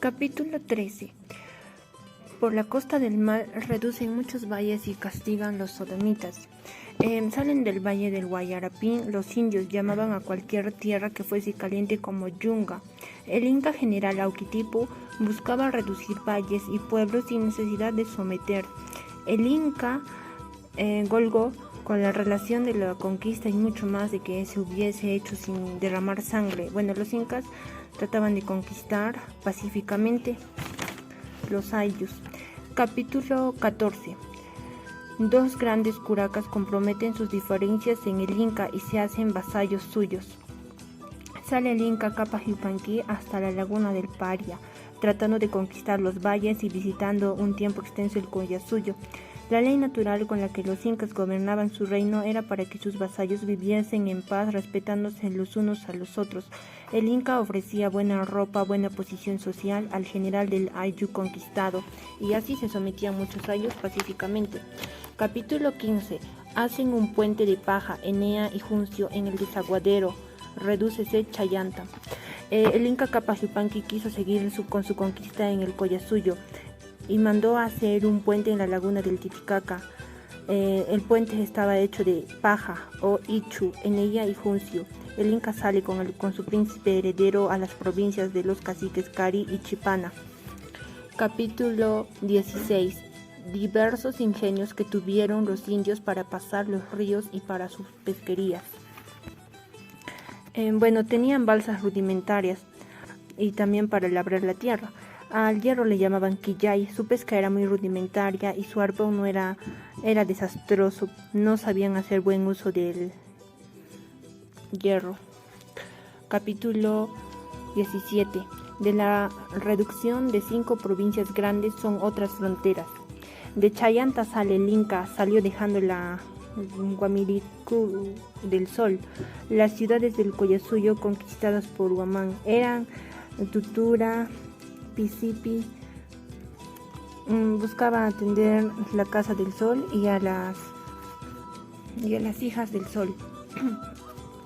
Capítulo 13. Por la costa del mar reducen muchos valles y castigan los sodomitas. Salen del valle del Guayarapín. Los indios llamaban a cualquier tierra que fuese caliente como Yunga. El inca general Auquitipu buscaba reducir valles y pueblos sin necesidad de someter. El inca Golgo, con la relación de la conquista y mucho más de que se hubiese hecho sin derramar sangre. Los incas trataban de conquistar pacíficamente los ayllus. Capítulo 14. Dos grandes curacas comprometen sus diferencias en el inca y se hacen vasallos suyos. Sale el inca Capac Yupanqui hasta la laguna del Paria, tratando de conquistar los valles y visitando un tiempo extenso el Collasuyo. La ley natural con la que los incas gobernaban su reino era para que sus vasallos viviesen en paz, respetándose los unos a los otros. El inca ofrecía buena ropa, buena posición social al general del ayllu conquistado, y así se sometían muchos ayllus pacíficamente. Capítulo 15. Hacen un puente de paja, Enea y Juncio, en el desaguadero. Redúcese Chayanta. El inca Capac Yupanqui quiso seguir con su conquista en el Collasuyo y mandó hacer un puente en la laguna del Titicaca. El puente estaba hecho de paja o ichu, Enea y Juncio. El inca sale con su príncipe heredero a las provincias de los caciques Cari y Chipana. Capítulo 16. Diversos ingenios que tuvieron los indios para pasar los ríos y para sus pesquerías. Tenían balsas rudimentarias y también para labrar la tierra. Al hierro le llamaban quillay. Su pesca era muy rudimentaria y su arpón era desastroso. No sabían hacer buen uso del hierro. Capítulo 17. De la reducción de 5 provincias grandes son otras fronteras. De Chayanta sale el inca, salió dejando la Guamiricu del Sol. Las ciudades del Collasuyo conquistadas por Huamán eran Tutura, Pisipi. Buscaba atender la casa del sol y a las hijas del sol.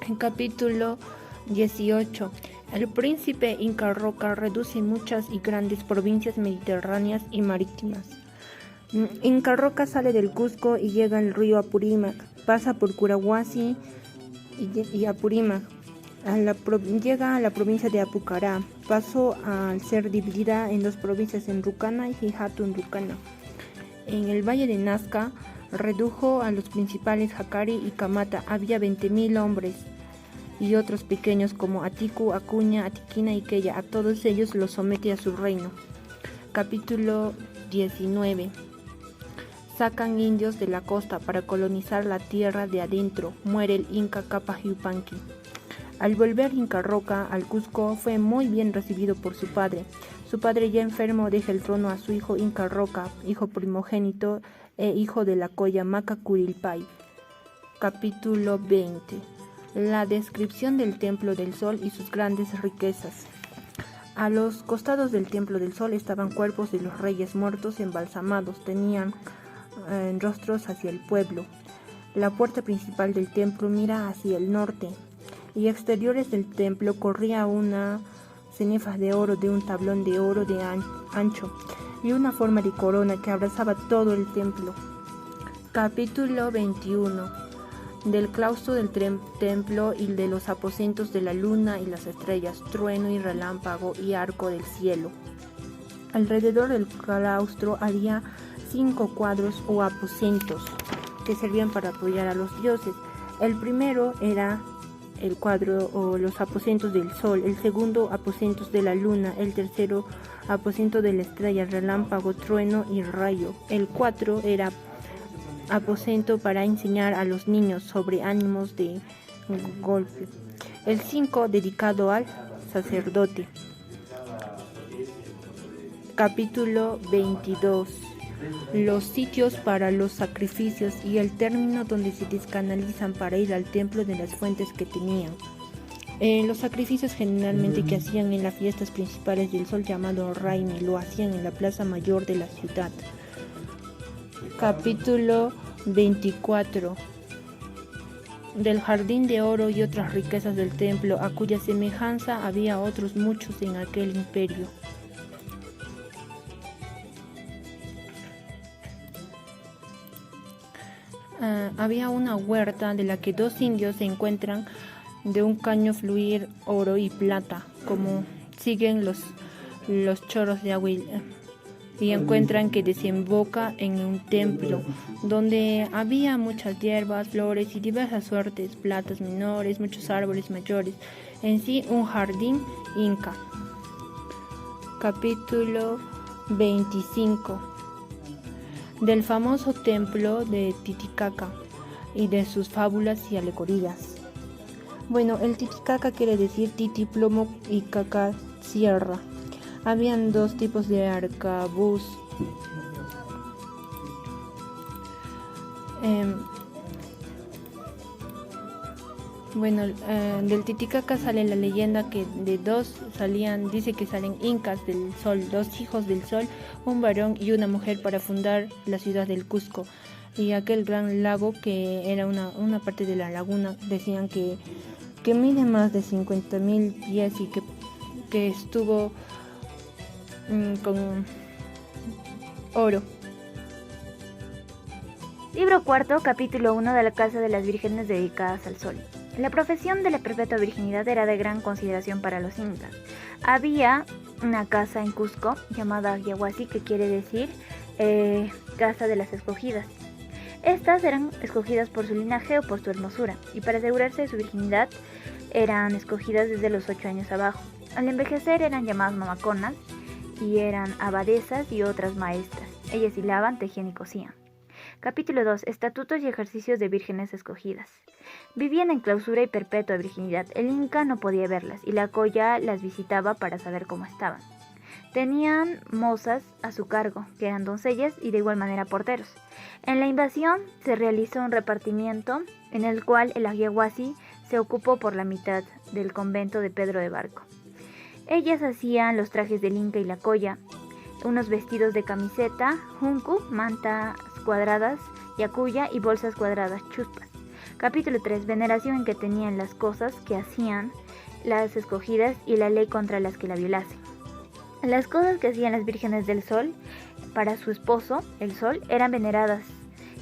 En capítulo 18. El príncipe Inca Roca reduce muchas y grandes provincias mediterráneas y marítimas. Inca Roca sale del Cusco y llega al río Apurímac, pasa por Curahuasi y Apurímac. Llega a la provincia de Apucará. Pasó al ser dividida en dos provincias, en Rucana y Hatun Rucana. En el valle de Nazca redujo a los principales Jacari y Camata. Había 20,000 hombres y otros pequeños como Aticu, Acuña, Atiquina y Queya. A todos ellos los somete a su reino. Capítulo 19. Sacan indios de la costa para colonizar la tierra de adentro. Muere el inca Capac Yupanqui. Al volver Inca Roca al Cusco fue muy bien recibido por su padre. Su padre, ya enfermo, deja el trono a su hijo Inca Roca, hijo primogénito e hijo de la Coya Maca Curilpay. Capítulo 20. La descripción del Templo del Sol y sus grandes riquezas. A los costados del Templo del Sol estaban cuerpos de los reyes muertos embalsamados. Tenían rostros hacia el pueblo. La puerta principal del templo mira hacia el norte, y exteriores del templo corría una cenefa de oro de un tablón de oro de ancho y una forma de corona que abrazaba todo el templo. Capítulo 21. Del claustro del templo y de los aposentos de la luna y las estrellas, trueno y relámpago y arco del cielo. Alrededor del claustro había 5 cuadros o aposentos que servían para apoyar a los dioses. El primero era el cuadro o los aposentos del sol, el segundo aposentos de la luna, el tercero aposento de la estrella, relámpago, trueno y rayo. El 4 era aposento para enseñar a los niños sobre ánimos de golpe. El 5 dedicado al sacerdote. Capítulo 22. Los sitios para los sacrificios y el término donde se descanalizan para ir al templo de las fuentes que tenían. Los sacrificios generalmente que hacían en las fiestas principales del sol llamado Raimi lo hacían en la plaza mayor de la ciudad. Capítulo 24. Del jardín de oro y otras riquezas del templo, a cuya semejanza había otros muchos en aquel imperio. había una huerta de la que dos indios se encuentran de un caño fluir oro y plata, como siguen los chorros de agua y encuentran que desemboca en un templo donde había muchas hierbas, flores y diversas suertes, plantas menores, muchos árboles mayores, en sí un jardín inca. Capítulo 25 del famoso templo de Titicaca y de sus fábulas y alegorías. Bueno, el Titicaca quiere decir Titi plomo y Caca sierra. Habían dos tipos de arcabuz. Del Titicaca sale la leyenda que de dos dice que salen incas del sol, dos hijos del sol, un varón y una mujer para fundar la ciudad del Cusco. Y aquel gran lago que era una parte de la laguna, decían que mide más de 50,000 pies y que estuvo con oro. Libro cuarto, capítulo 1 de la Casa de las Vírgenes dedicadas al sol. La profesión de la perpetua virginidad era de gran consideración para los incas. Había una casa en Cusco llamada Yahuasi, que quiere decir casa de las escogidas. Estas eran escogidas por su linaje o por su hermosura, y para asegurarse de su virginidad eran escogidas desde los 8 años abajo. Al envejecer eran llamadas mamaconas y eran abadesas y otras maestras. Ellas hilaban, tejían y cosían. Capítulo 2. Estatutos y ejercicios de vírgenes escogidas. Vivían en clausura y perpetua virginidad. El inca no podía verlas y la colla las visitaba para saber cómo estaban. Tenían mozas a su cargo, que eran doncellas y de igual manera porteros. En la invasión se realizó un repartimiento en el cual el Yahuasi se ocupó por la mitad del convento de Pedro de Barco. Ellas hacían los trajes del inca y la colla, unos vestidos de camiseta, juncu, mantas cuadradas, yacuya y bolsas cuadradas, chuspas. Capítulo 3. Veneración en que tenían las cosas que hacían las escogidas y la ley contra las que la violasen. Las cosas que hacían las vírgenes del sol para su esposo, el sol, eran veneradas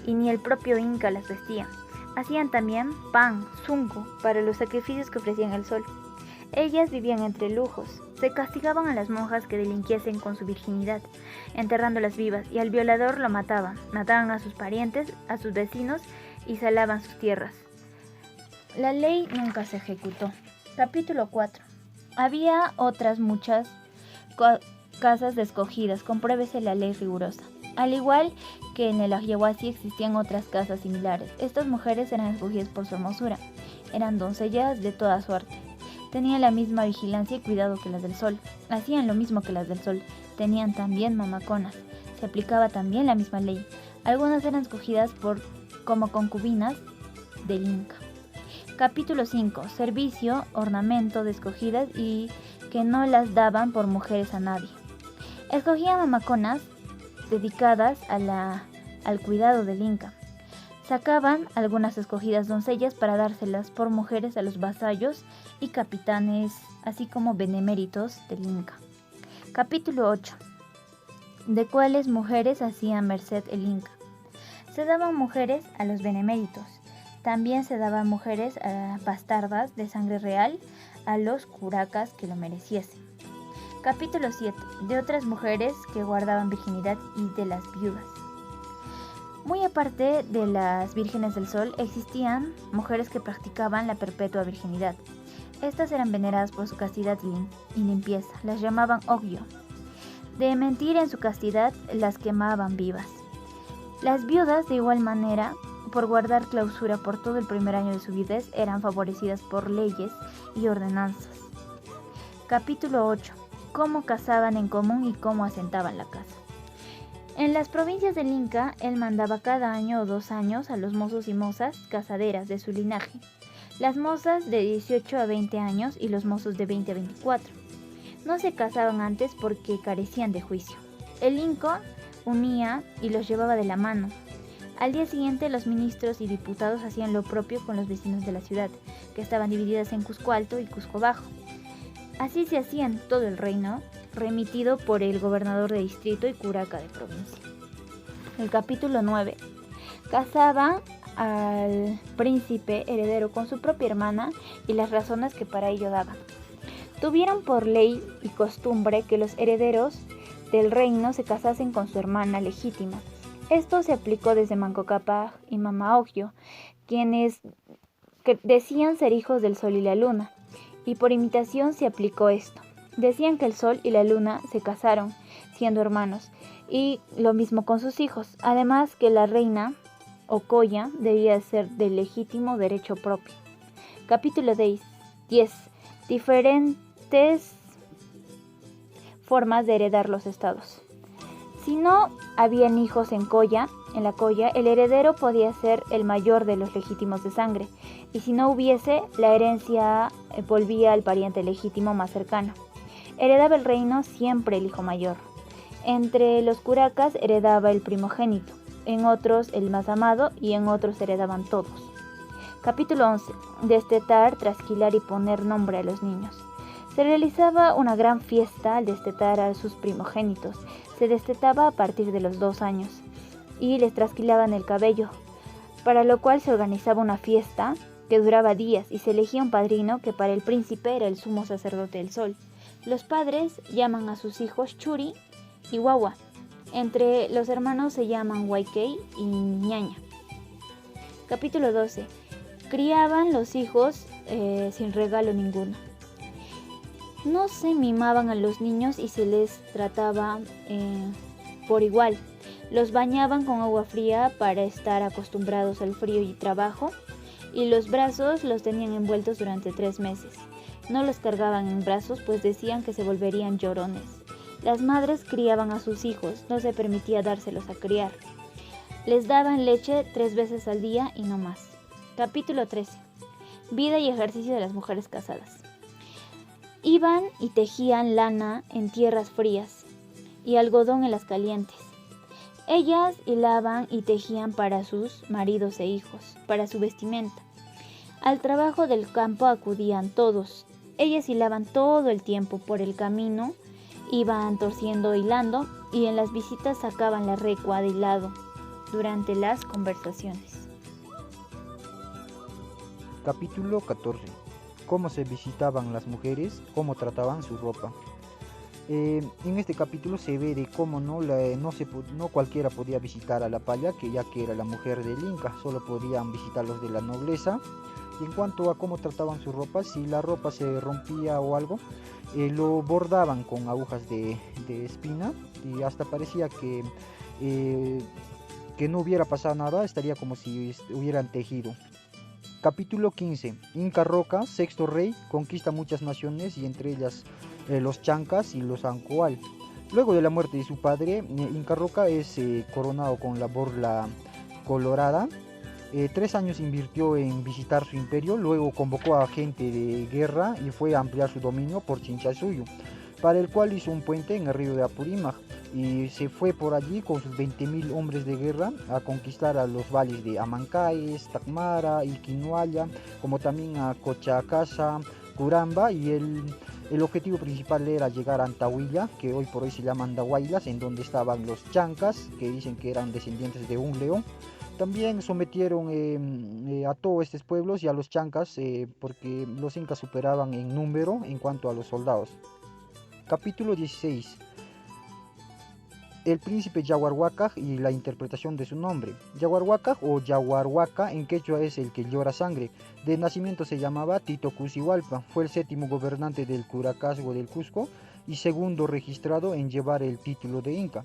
y ni el propio inca las vestía. Hacían también pan, zunco, para los sacrificios que ofrecían el sol. Ellas vivían entre lujos. Se castigaban a las monjas que delinquiesen con su virginidad, enterrándolas vivas, y al violador lo mataban. Mataban a sus parientes, a sus vecinos y salaban sus tierras. La ley nunca se ejecutó. Capítulo 4. Había otras muchas casas de escogidas, compruébese la ley rigurosa. Al igual que en el Yahuasi existían otras casas similares. Estas mujeres eran escogidas por su hermosura. Eran doncellas de toda suerte. Tenían la misma vigilancia y cuidado que las del sol. Hacían lo mismo que las del sol. Tenían también mamaconas. Se aplicaba también la misma ley. Algunas eran escogidas como concubinas del inca. Capítulo 5. Servicio, ornamento de escogidas y que no las daban por mujeres a nadie. Escogían mamaconas dedicadas al cuidado del inca. Sacaban algunas escogidas doncellas para dárselas por mujeres a los vasallos y capitanes, así como beneméritos del inca. Capítulo 8. ¿De cuáles mujeres hacía merced el inca? Se daban mujeres a los beneméritos. También se daban mujeres bastardas de sangre real a los curacas que lo mereciesen. Capítulo 7. De otras mujeres que guardaban virginidad y de las viudas. Muy aparte de las vírgenes del sol, existían mujeres que practicaban la perpetua virginidad. Estas eran veneradas por su castidad y limpieza. Las llamaban ogyo. De mentir en su castidad, las quemaban vivas. Las viudas, de igual manera, por guardar clausura por todo el primer año de su viudez, eran favorecidas por leyes y ordenanzas. Capítulo 8. Cómo casaban en común y cómo asentaban la casa. En las provincias del Inca, él mandaba cada año o 2 años a los mozos y mozas casaderas de su linaje. Las mozas de 18 a 20 años y los mozos de 20 a 24. No se casaban antes porque carecían de juicio. El Inca unía y los llevaba de la mano. Al día siguiente, los ministros y diputados hacían lo propio con los vecinos de la ciudad, que estaban divididas en Cusco Alto y Cusco Bajo. Así se hacía en todo el reino, remitido por el gobernador de distrito y curaca de provincia. El capítulo 9. Casaban al príncipe heredero con su propia hermana y las razones que para ello daban. Tuvieron por ley y costumbre que los herederos del reino se casasen con su hermana legítima. Esto se aplicó desde Manco Cápac y Mama Ocllo, quienes decían ser hijos del sol y la luna, y por imitación se aplicó esto. Decían que el sol y la luna se casaron, siendo hermanos, y lo mismo con sus hijos, además que la reina Ocoya debía ser de legítimo derecho propio. Capítulo 10. Diferentes formas de heredar los estados. Si no habían hijos en la Colla, el heredero podía ser el mayor de los legítimos de sangre, y si no hubiese, la herencia volvía al pariente legítimo más cercano. Heredaba el reino siempre el hijo mayor. Entre los curacas heredaba el primogénito, en otros el más amado y en otros heredaban todos. Capítulo 11. Destetar, trasquilar y poner nombre a los niños. Se realizaba una gran fiesta al destetar a sus primogénitos. Se destetaba a partir de los 2 años y les trasquilaban el cabello, para lo cual se organizaba una fiesta que duraba días y se elegía un padrino que para el príncipe era el sumo sacerdote del sol. Los padres llaman a sus hijos Churi y Guagua. Entre los hermanos se llaman Huayquey y Ñaña. Capítulo 12. Criaban los hijos sin regalo ninguno. No se mimaban a los niños y se les trataba por igual. Los bañaban con agua fría para estar acostumbrados al frío y trabajo, y los brazos los tenían envueltos durante 3 meses. No los cargaban en brazos, pues decían que se volverían llorones. Las madres criaban a sus hijos, no se permitía dárselos a criar. Les daban leche 3 veces al día y no más. Capítulo 13. Vida y ejercicio de las mujeres casadas. Iban y tejían lana en tierras frías y algodón en las calientes. Ellas hilaban y tejían para sus maridos e hijos, para su vestimenta. Al trabajo del campo acudían todos. Ellas hilaban todo el tiempo por el camino, iban torciendo hilando y en las visitas sacaban la recua de hilado durante las conversaciones. Capítulo 14. Cómo se visitaban las mujeres, cómo trataban su ropa. En este capítulo se ve de cómo no cualquiera podía visitar a la paya, ya que era la mujer del Inca, solo podían visitar los de la nobleza. Y en cuanto a cómo trataban su ropa, si la ropa se rompía o algo, lo bordaban con agujas de espina y hasta parecía que no hubiera pasado nada, estaría como si hubieran tejido. Capítulo 15. Inca Roca, sexto rey, conquista muchas naciones y entre ellas los Chancas y los Ancoal. Luego de la muerte de su padre, Inca Roca es coronado con la borla colorada. 3 años invirtió en visitar su imperio, luego convocó a gente de guerra y fue a ampliar su dominio por Chinchasuyo, para el cual hizo un puente en el río de Apurímac y se fue por allí con sus 20.000 hombres de guerra a conquistar a los valles de Amancaes, Tacmara y Quinoalla, como también a Cochacasa, Curamba, y el objetivo principal era llegar a Antahuilla, que hoy por hoy se llama Andahuaylas, en donde estaban los Chancas, que dicen que eran descendientes de un león. También sometieron a todos estos pueblos y a los Chancas porque los incas superaban en número en cuanto a los soldados. Capítulo 16. El príncipe Yaguarhuaca y la interpretación de su nombre. Yaguarhuaca o Yaguarhuaca en quechua es el que llora sangre. De nacimiento se llamaba Tito Cusihualpa. Fue el 7º gobernante del Curacazgo del Cusco y segundo registrado en llevar el título de Inca.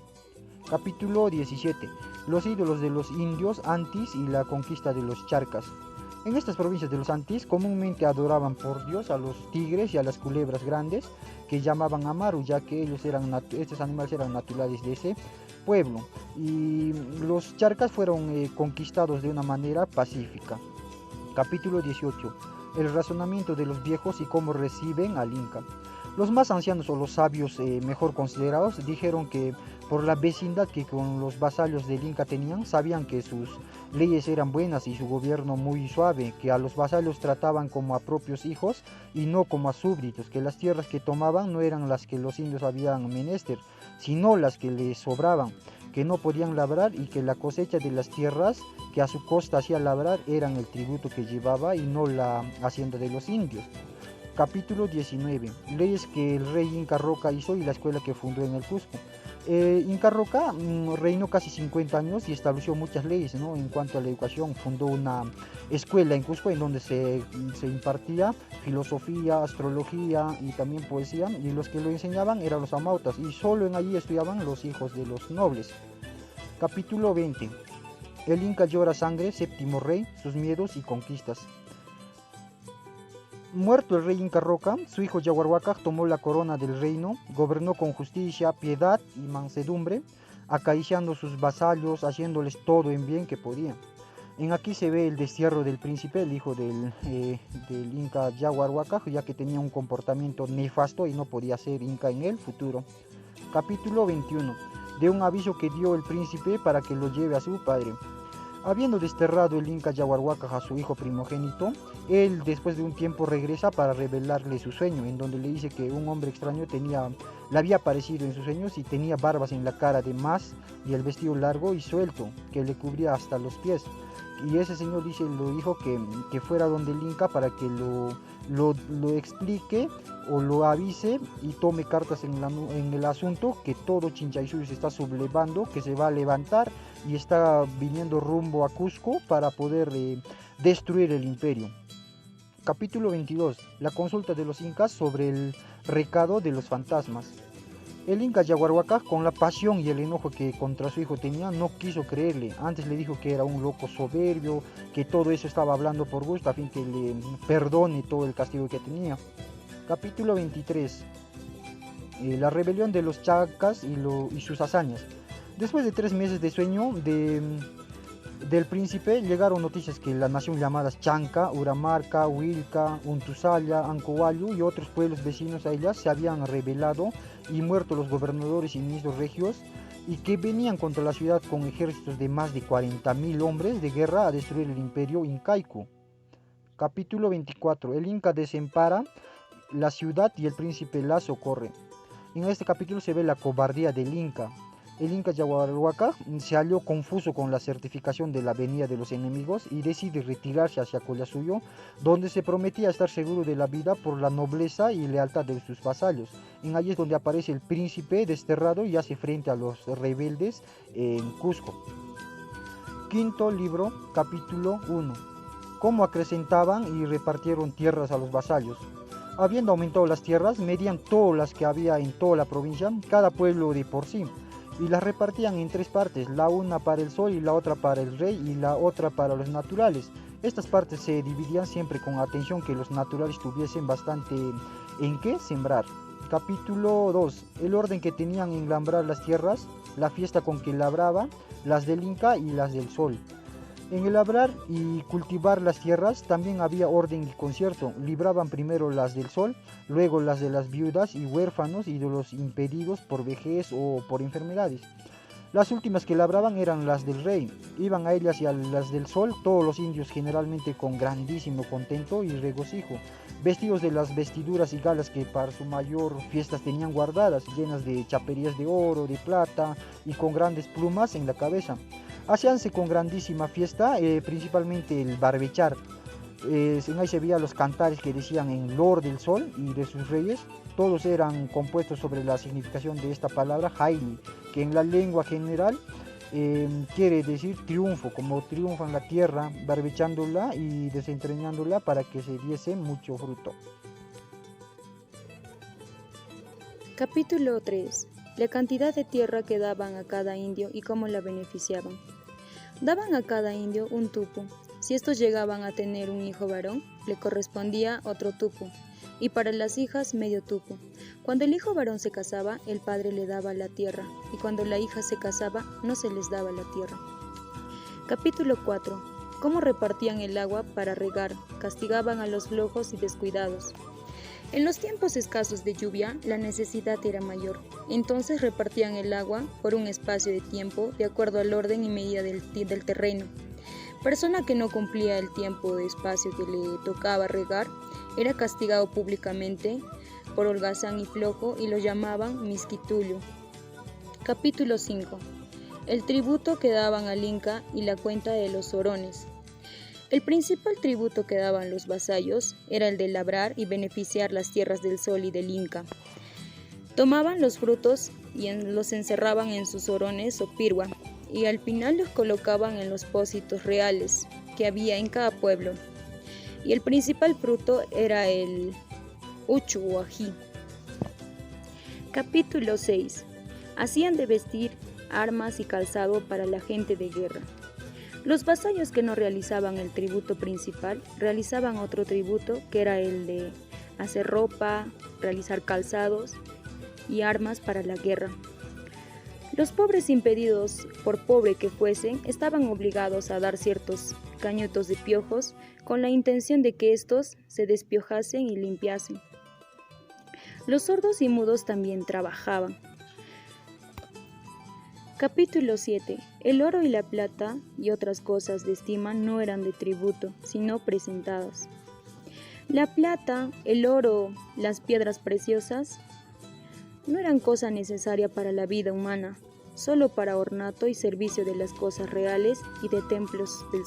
Capítulo 17. Los ídolos de los indios Antis y la conquista de los Charcas. En estas provincias de los Antis comúnmente adoraban por Dios a los tigres y a las culebras grandes que llamaban Amaru, ya que estos animales eran naturales de ese pueblo. Y los Charcas fueron conquistados de una manera pacífica. Capítulo 18. El razonamiento de los viejos y cómo reciben al Inca. Los más ancianos o los sabios mejor considerados dijeron que por la vecindad que con los vasallos del Inca tenían, sabían que sus leyes eran buenas y su gobierno muy suave, que a los vasallos trataban como a propios hijos y no como a súbditos, que las tierras que tomaban no eran las que los indios habían menester, sino las que les sobraban, que no podían labrar y que la cosecha de las tierras que a su costa hacía labrar eran el tributo que llevaba y no la hacienda de los indios. Capítulo 19. Leyes que el rey Inca Roca hizo y la escuela que fundó en el Cusco. Inca Roca reinó casi 50 años y estableció muchas leyes, ¿no? En cuanto a la educación. Fundó una escuela en Cusco en donde se impartía filosofía, astrología y también poesía, y los que lo enseñaban eran los amautas, y solo en allí estudiaban los hijos de los nobles. Capítulo 20. El Inca llora sangre, séptimo rey, sus miedos y conquistas. Muerto el rey Inca Roca, su hijo Yaguarhuaca tomó la corona del reino, gobernó con justicia, piedad y mansedumbre, acariciando sus vasallos, haciéndoles todo en bien que podía. En aquí se ve el destierro del príncipe, el hijo del Inca Yaguarhuaca, ya que tenía un comportamiento nefasto y no podía ser Inca en el futuro. Capítulo 21. De un aviso que dio el príncipe para que lo lleve a su padre. Habiendo desterrado el Inca Yaguarhuaca a su hijo primogénito, él después de un tiempo regresa para revelarle su sueño, en donde le dice que un hombre extraño le había aparecido en sus sueños y tenía barbas en la cara de más y el vestido largo y suelto que le cubría hasta los pies. Y ese señor lo dijo que fuera donde el Inca para que lo explique o lo avise y tome cartas en el asunto, que todo Chinchaysuyo se está sublevando, que se va a levantar y está viniendo rumbo a Cusco para poder destruir el imperio. Capítulo 22. La consulta de los incas sobre el recado de los fantasmas. El Inca Yaguarhuaca, con la pasión y el enojo que contra su hijo tenía, no quiso creerle. Antes le dijo que era un loco soberbio, que todo eso estaba hablando por gusto, a fin que le perdone todo el castigo que tenía. Capítulo 23. La rebelión de los chancas y sus hazañas. Después de 3 meses de sueño del príncipe, llegaron noticias que las naciones llamadas Chanca, Uramarca, Huilca, Untusalla, Ancohuayu y otros pueblos vecinos a ellas se habían rebelado y muerto los gobernadores y ministros regios, y que venían contra la ciudad con ejércitos de más de 40.000 hombres de guerra a destruir el imperio incaico. Capítulo 24. El Inca desempara la ciudad y el príncipe la socorre. En este capítulo se ve la cobardía del Inca. El Inca Yaguarhuaca se halló confuso con la certificación de la venida de los enemigos y decide retirarse hacia Collasuyo, donde se prometía estar seguro de la vida por la nobleza y lealtad de sus vasallos. En allí es donde aparece el príncipe desterrado y hace frente a los rebeldes en Cusco. Quinto libro, capítulo 1. Cómo acrecentaban y repartieron tierras a los vasallos. Habiendo aumentado las tierras, medían todas las que había en toda la provincia, cada pueblo de por sí, y las repartían en 3 partes, la una para el sol y la otra para el rey y la otra para los naturales. Estas partes se dividían siempre con atención que los naturales tuviesen bastante en qué sembrar. Capítulo 2. El orden que tenían en labrar las tierras, la fiesta con que labraba, las del Inca y las del sol. En el labrar y cultivar las tierras también había orden y concierto. Libraban primero las del sol, luego las de las viudas y huérfanos y de los impedidos por vejez o por enfermedades. Las últimas que labraban eran las del rey. Iban a ellas y a las del sol todos los indios, generalmente con grandísimo contento y regocijo, vestidos de las vestiduras y galas que para su mayor fiestas tenían guardadas, llenas de chaperías de oro, de plata y con grandes plumas en la cabeza. Hacíanse con grandísima fiesta, principalmente el barbechar. En ahí se veían los cantares que decían en loor del sol y de sus reyes. Todos eran compuestos sobre la significación de esta palabra, Haili, que en la lengua general quiere decir triunfo, como triunfan la tierra, barbechándola y desentrañándola para que se diese mucho fruto. Capítulo 3. La cantidad de tierra que daban a cada indio y cómo la beneficiaban. Daban a cada indio un tupu. Si estos llegaban a tener un hijo varón, le correspondía otro tupu, y para las hijas medio tupu. Cuando el hijo varón se casaba, el padre le daba la tierra, y cuando la hija se casaba, no se les daba la tierra. Capítulo 4. Cómo repartían el agua para regar, castigaban a los flojos y descuidados. En los tiempos escasos de lluvia, la necesidad era mayor. Entonces repartían el agua por un espacio de tiempo de acuerdo al orden y medida del terreno. Persona que no cumplía el tiempo de espacio que le tocaba regar, era castigado públicamente por holgazán y flojo y lo llamaban misquitullo. Capítulo 5. el tributo que daban al Inca y la cuenta de los sorones. El principal tributo que daban los vasallos era el de labrar y beneficiar las tierras del sol y del Inca. Tomaban los frutos y los encerraban en sus sorones o pirua, y al final los colocaban en los pósitos reales que había en cada pueblo. Y el principal fruto era el uchu o ají. Capítulo 6. Hacían de vestir, armas y calzado para la gente de guerra. Los vasallos que no realizaban el tributo principal realizaban otro tributo que era el de hacer ropa, realizar calzados y armas para la guerra. Los pobres impedidos, por pobre que fuesen, estaban obligados a dar ciertos cañutos de piojos con la intención de que éstos se despiojasen y limpiasen. Los sordos y mudos también trabajaban. Capítulo 7. El oro y la plata y otras cosas de estima no eran de tributo, sino presentadas. La plata, el oro, las piedras preciosas no eran cosa necesaria para la vida humana, solo para ornato y servicio de las cosas reales y de templos del...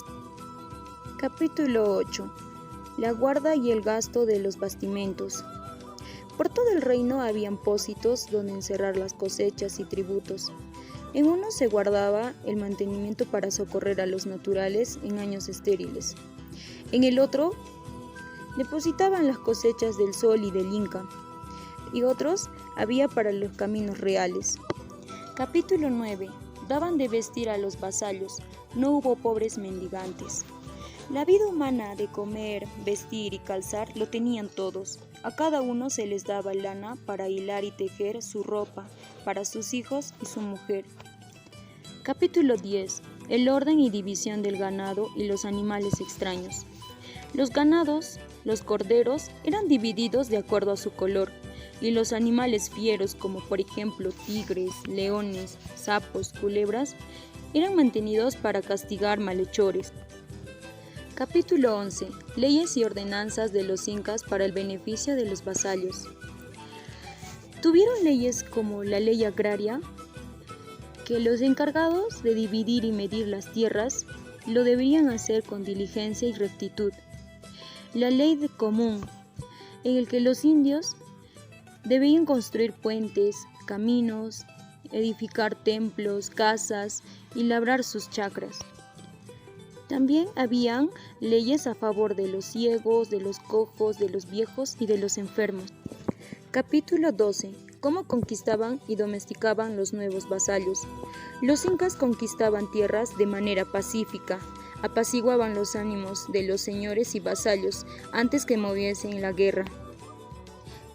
Capítulo 8. La guarda y el gasto de los bastimentos. Por todo el reino habían pósitos donde encerrar las cosechas y tributos. En uno se guardaba el mantenimiento para socorrer a los naturales en años estériles. En el otro depositaban las cosechas del sol y del Inca, y otros había para los caminos reales. Capítulo 9. Daban de vestir a los vasallos, no hubo pobres mendigantes. La vida humana de comer, vestir y calzar lo tenían todos. A cada uno se les daba lana para hilar y tejer su ropa, para sus hijos y su mujer. Capítulo 10. El orden y división del ganado y los animales extraños. Los ganados, los corderos, eran divididos de acuerdo a su color, y los animales fieros, como por ejemplo tigres, leones, sapos, culebras, eran mantenidos para castigar malhechores. Capítulo 11. Leyes y ordenanzas de los incas para el beneficio de los vasallos. Tuvieron leyes como la ley agraria, que los encargados de dividir y medir las tierras lo deberían hacer con diligencia y rectitud. La ley de común, en el que los indios debían construir puentes, caminos, edificar templos, casas y labrar sus chacras. También habían leyes a favor de los ciegos, de los cojos, de los viejos y de los enfermos. Capítulo 12. Cómo conquistaban y domesticaban los nuevos vasallos. Los incas conquistaban tierras de manera pacífica, apaciguaban los ánimos de los señores y vasallos antes que moviesen la guerra.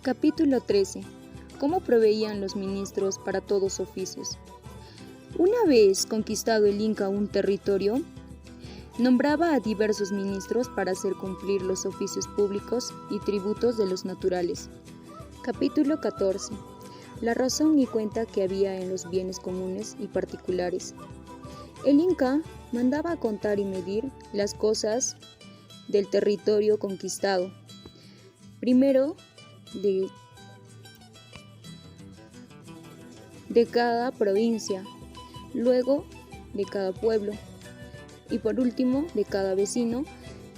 Capítulo 13. Cómo proveían los ministros para todos oficios. Una vez conquistado el Inca un territorio, nombraba a diversos ministros para hacer cumplir los oficios públicos y tributos de los naturales. Capítulo 14. La razón y cuenta que había en los bienes comunes y particulares. El Inca mandaba a contar y medir las cosas del territorio conquistado. Primero de cada provincia, luego de cada pueblo y por último de cada vecino,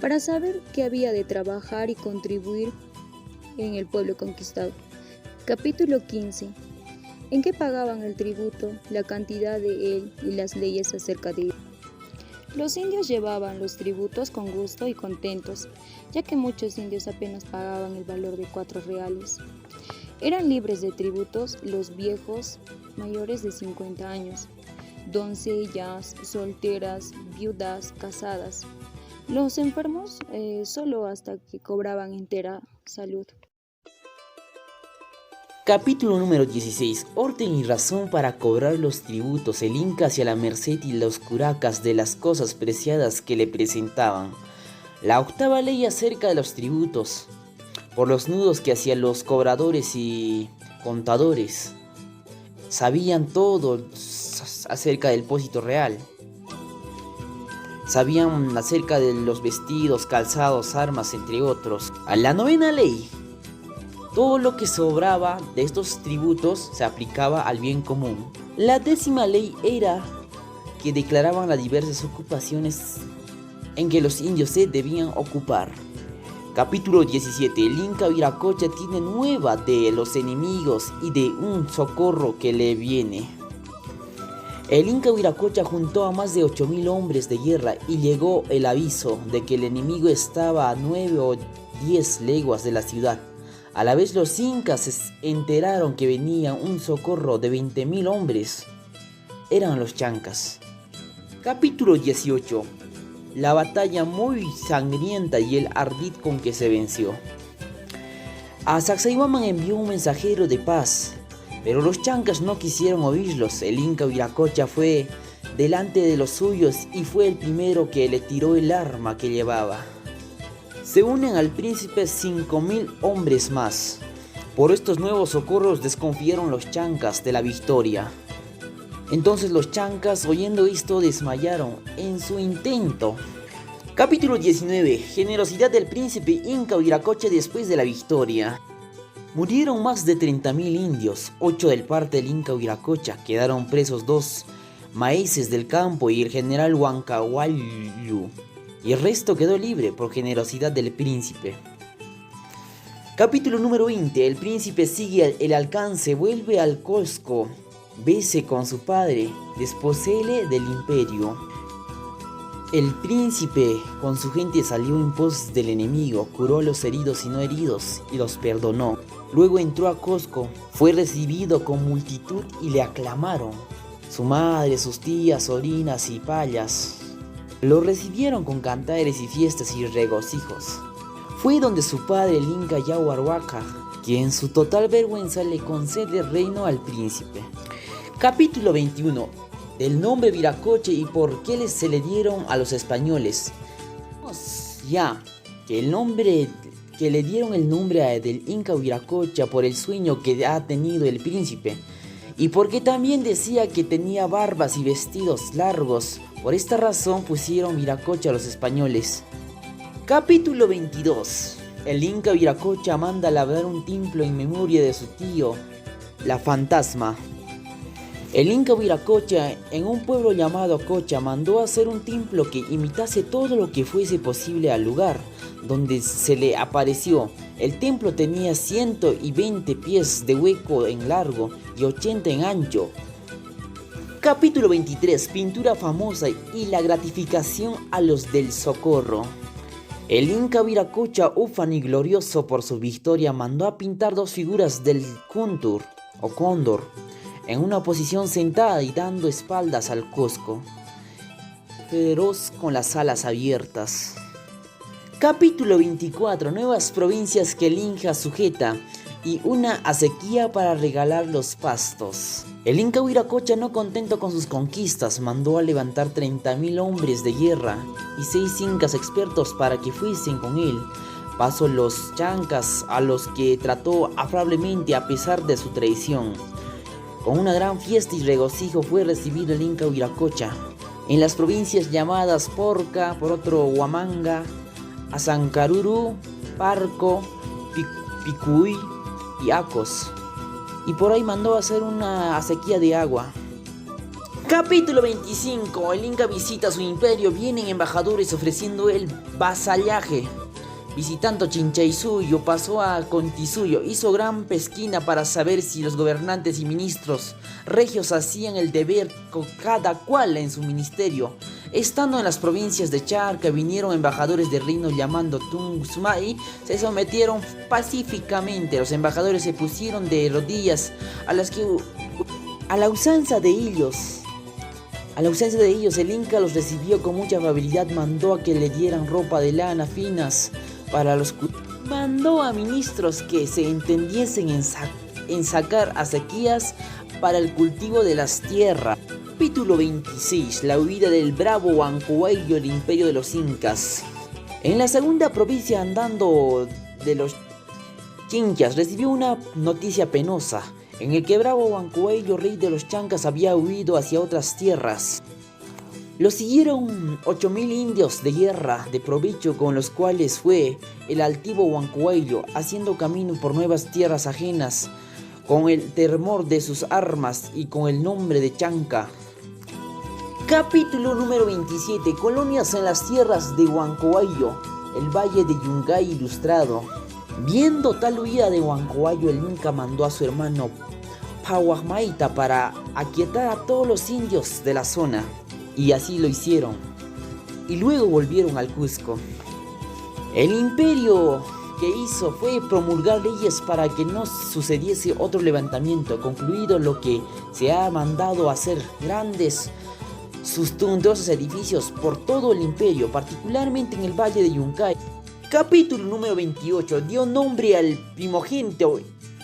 para saber qué había de trabajar y contribuir en el pueblo conquistado. Capítulo 15. En qué pagaban el tributo, la cantidad de él y las leyes acerca de él. Los indios llevaban los tributos con gusto y contentos, ya que muchos indios apenas pagaban el valor de 4 reales. Eran libres de tributos los viejos mayores de 50 años, doncellas, solteras, viudas, casadas. Los enfermos solo hasta que cobraban entera salud. Capítulo número 16. Orden y razón para cobrar los tributos. El Inca hacia la merced y los curacas de las cosas preciadas que le presentaban. La octava ley acerca de los tributos. Por los nudos que hacían los cobradores y contadores. Sabían todo acerca del pósito real. Sabían acerca de los vestidos, calzados, armas, entre otros. A la novena ley. Todo lo que sobraba de estos tributos se aplicaba al bien común. La 10ª ley era que declaraban las diversas ocupaciones en que los indios se debían ocupar. Capítulo 17. El Inca Viracocha tiene nueva de los enemigos y de un socorro que le viene. El Inca Viracocha juntó a más de 8.000 hombres de guerra y llegó el aviso de que el enemigo estaba a 9 o 10 leguas de la ciudad. A la vez los incas se enteraron que venía un socorro de 20.000 hombres. Eran los chancas. Capítulo 18. La batalla muy sangrienta y el ardid con que se venció. A Sacsayhuaman envió un mensajero de paz, pero los chancas no quisieron oírlos. El Inca Viracocha fue delante de los suyos y fue el primero que le tiró el arma que llevaba. Se unen al príncipe 5.000 hombres más. Por estos nuevos socorros desconfiaron los chancas de la victoria. Entonces los chancas, oyendo esto, desmayaron en su intento. Capítulo 19. Generosidad del príncipe Inca Viracocha después de la victoria. Murieron más de 30.000 indios, 8 del parte del Inca Viracocha. Quedaron presos 2 maíces del campo y el general Huancahuayu. Y el resto quedó libre por generosidad del príncipe. Capítulo número 20. El príncipe sigue el alcance, vuelve al Cusco, vese con su padre, desposéele del imperio. El príncipe con su gente salió en pos del enemigo, curó a los heridos y no heridos y los perdonó. Luego entró a Cusco, fue recibido con multitud y le aclamaron. Su madre, sus tías, sobrinas y payas lo recibieron con cantares y fiestas y regocijos. Fue donde su padre, el Inca Yahuarhuaca, quien en su total vergüenza le concede el reino al príncipe. Capítulo 21. Del nombre Viracocha y por qué se le dieron a los españoles. Ya que le dieron el nombre del Inca Viracocha por el sueño que ha tenido el príncipe, y porque también decía que tenía barbas y vestidos largos. Por esta razón pusieron Viracocha a los españoles. Capítulo 22. El Inca Viracocha manda labrar un templo en memoria de su tío, la Fantasma. El Inca Viracocha, en un pueblo llamado Cocha, mandó hacer un templo que imitase todo lo que fuese posible al lugar donde se le apareció. El templo tenía 120 pies de hueco en largo y 80 en ancho. Capítulo 23. Pintura famosa y la gratificación a los del socorro. El Inca Viracocha, ufano y glorioso por su victoria, mandó a pintar 2 figuras del cóndor en una posición sentada y dando espaldas al Cusco, feroz con las alas abiertas. Capítulo 24. Nuevas provincias que el Inca sujeta y una acequia para regalar los pastos. El Inca Viracocha, no contento con sus conquistas, mandó a levantar 30.000 hombres de guerra y 6 incas expertos para que fuesen con él. Pasó los chancas, a los que trató afablemente a pesar de su traición. Con una gran fiesta y regocijo fue recibido el Inca Viracocha en las provincias llamadas Porca, por otro Huamanga, Asancaruru, Parco, Picuy y Acos. Y por ahí mandó a hacer una acequia de agua. Capítulo 25. El Inca visita su imperio. Vienen embajadores ofreciendo el vasallaje. Visitando Chinchaysuyo, pasó a Contisuyo, hizo gran pesquina para saber si los gobernantes y ministros regios hacían el deber con cada cual en su ministerio. Estando en las provincias de Charca, vinieron embajadores del reino llamando Tungsumai, se sometieron pacíficamente. Los embajadores se pusieron de rodillas a la usanza de ellos, el Inca los recibió con mucha amabilidad, mandó a que le dieran ropa de lana finas para los mandó a ministros que se entendiesen en sacar acequias para el cultivo de las tierras. Capítulo 26. La huida del bravo Huancahuayo del imperio de los incas. En la segunda provincia andando de los Chinchas recibió una noticia penosa, en el que bravo Huancahuayo, rey de los chancas, había huido hacia otras tierras. Lo siguieron 8.000 indios de guerra de provecho, con los cuales fue el altivo Huancahuayo, haciendo camino por nuevas tierras ajenas, con el temor de sus armas y con el nombre de Chanca. Capítulo número 27. Colonias en las tierras de Huancoayo, el valle de Yungay ilustrado. Viendo tal huida de Huancoayo, el Inca mandó a su hermano Pauahmaita para aquietar a todos los indios de la zona, y así lo hicieron, y luego volvieron al Cusco. El imperio que hizo fue promulgar leyes para que no sucediese otro levantamiento. Concluido lo que se ha mandado hacer grandes suntuosos edificios por todo el imperio, particularmente en el valle de Yungay. Capítulo número 28. Dio nombre al primogénito,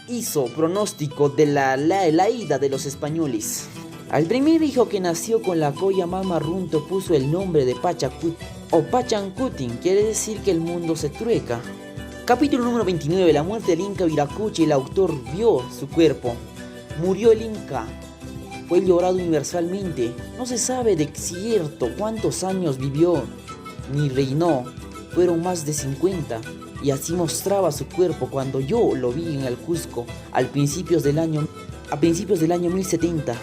hizo pronóstico de la ida de los españoles. Al primer hijo que nació con la colla Mama Runto puso el nombre de Pachacut o Pachancutin, quiere decir que el mundo se trueca. Capítulo número 29. La muerte del Inca Viracocha. El autor vio su cuerpo. Murió el Inca. Fue llorado universalmente. No se sabe de cierto cuántos años vivió ni reinó. Fueron más de 50. Y así mostraba su cuerpo cuando yo lo vi en el Cusco a principios del año 1070.